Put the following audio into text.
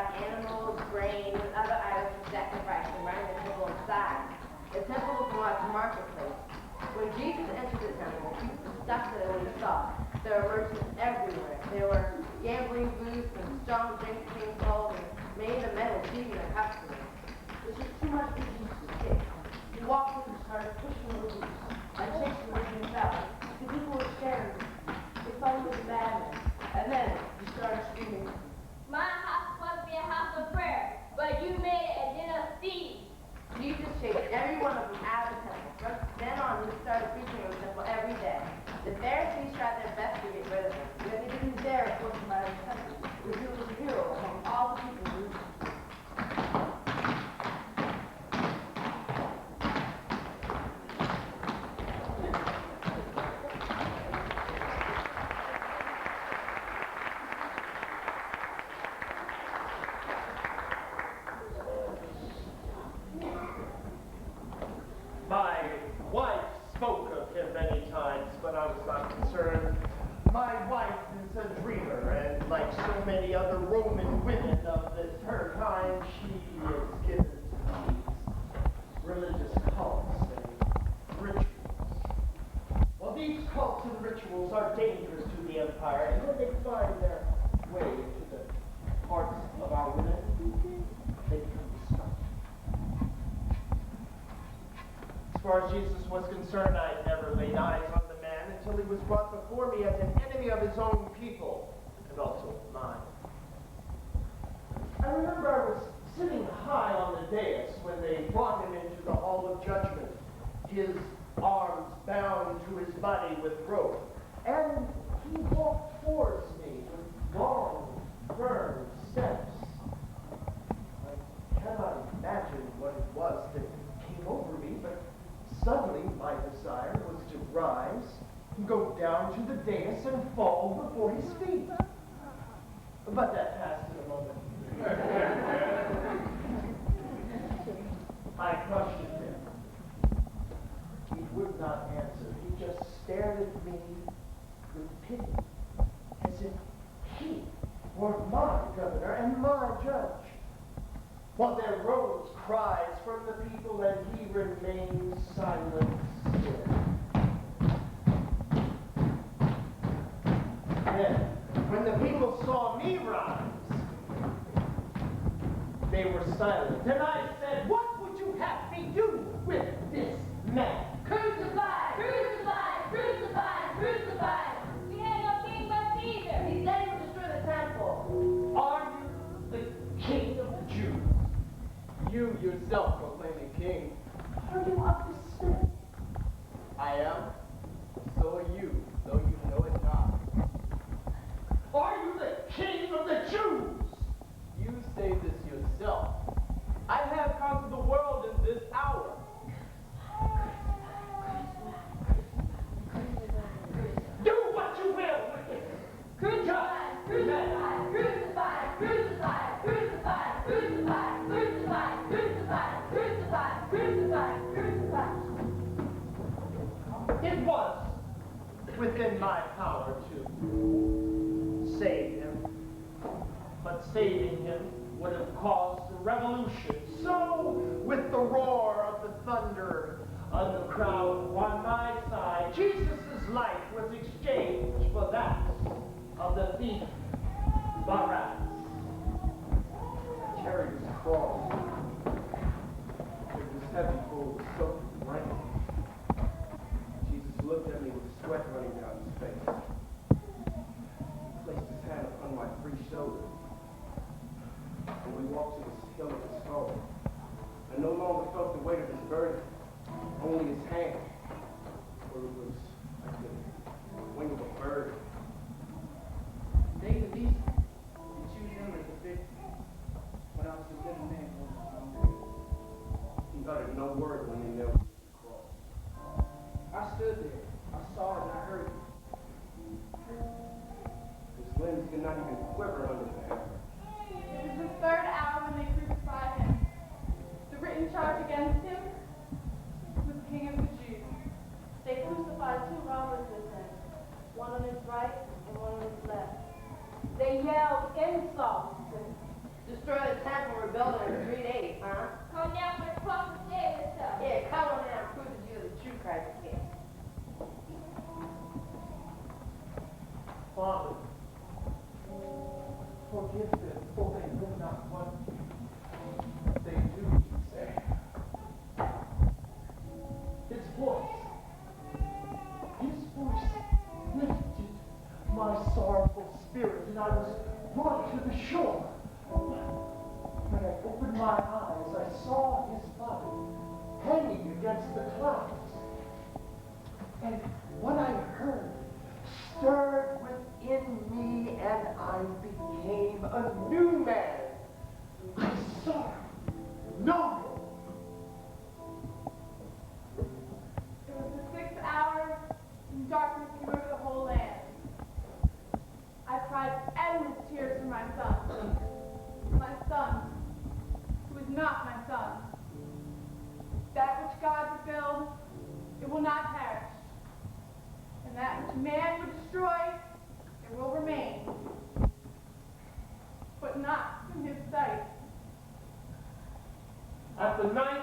provide animals, grain, and other items for sacrifice around the temple inside. The temple was marked marketplace. When Jesus entered the temple, people stuck at what he saw. There were merchants everywhere. There were gambling booths and strong drinks being sold, and many of the men were feeding their customers. This was too much for Jesus to take. He walked in and started pushing the loose and chasing the raging crowd. The people were scared. They thought he was a madman. And then he started screaming, "My house must be a house of prayer, but you made it a den of thieves." Jesus chased every one of them out of the temple. From then on, he started preaching in the temple every day. The Pharisees tried their best to get rid of him. yet he didn't dare force him out of the temple, because he was a hero among all the people who knew him. My wife spoke of him many times, but I was not concerned. My wife is a dreamer, and like so many other Roman women of her time, she is given to these religious cults and rituals. Well, these cults and rituals are dangerous to the empire, and when they find their way into the hearts of our women, they become destructive. As far as Jesus was concerned, I never laid eyes on the man until he was brought before me as an enemy of his own people, and also mine. I remember I was sitting high on the dais when they brought him into the hall of judgment, his arms bound to his body with rope, and he walked towards me with long, firm steps. I cannot imagine what it was that came over me, but suddenly, my desire was to rise, go down to the dais, and fall before his feet. But that passed in a moment. I questioned him. He would not answer. He just stared at me with pity, as if he were my governor and my judge. While there rose cries from the people, and he remained silent still. Then, when the people saw me rise, they were silent. And I said, "What would you have me do with this man?" Crucify! Crucify! Crucify! Crucify! We had no king but Caesar. He said he would destroy the temple. Are you the king of the Jews? You yourself proclaim a king. Are you up to spit? I am. So are you, though you know it not. Are you the king of the Jews? You say this yourself. I have conquered the world in this hour. Do what you will with it. Crucify! Crucify! Crucify! Crucify! Crucify! Crucify! Crucify! Crucify! Crucify! Crucify! Crucify! It was within my power to save him, but saving him would have caused a revolution. So, with the roar of the thunder of the crowd on my side, Jesus' life was exchanged for that of the thief Barabbas. The chariots crawled. It was heavy, full of soaked rain. Jesus looked at me with sweat running down his face. He placed his hand upon my free shoulder. And we walked to the hill of his skull. I no longer felt the weight of his burden, only his hand, for it was like the wing of a bird. They the beast, you choose him as a victim, but I was a living man for He uttered no word when they knelt to the cross. I stood there, I saw it and I heard it. His limbs did not even quiver under the hammer. It was the third hour when they crucified him. The written charge against him was King of the Jews. They crucified two robbers with him, one on his I was brought to the shore. When I opened my eyes, I saw his body hanging against the clouds. And what I heard stirred within me, and I became a new man. I saw him, know It was the 6th hour, and darkness came over the whole land. I cried endless tears for my son, who is not my son. That which God fulfilled, it will not perish, and that which man would destroy, it will remain, but not in his sight. At the 9th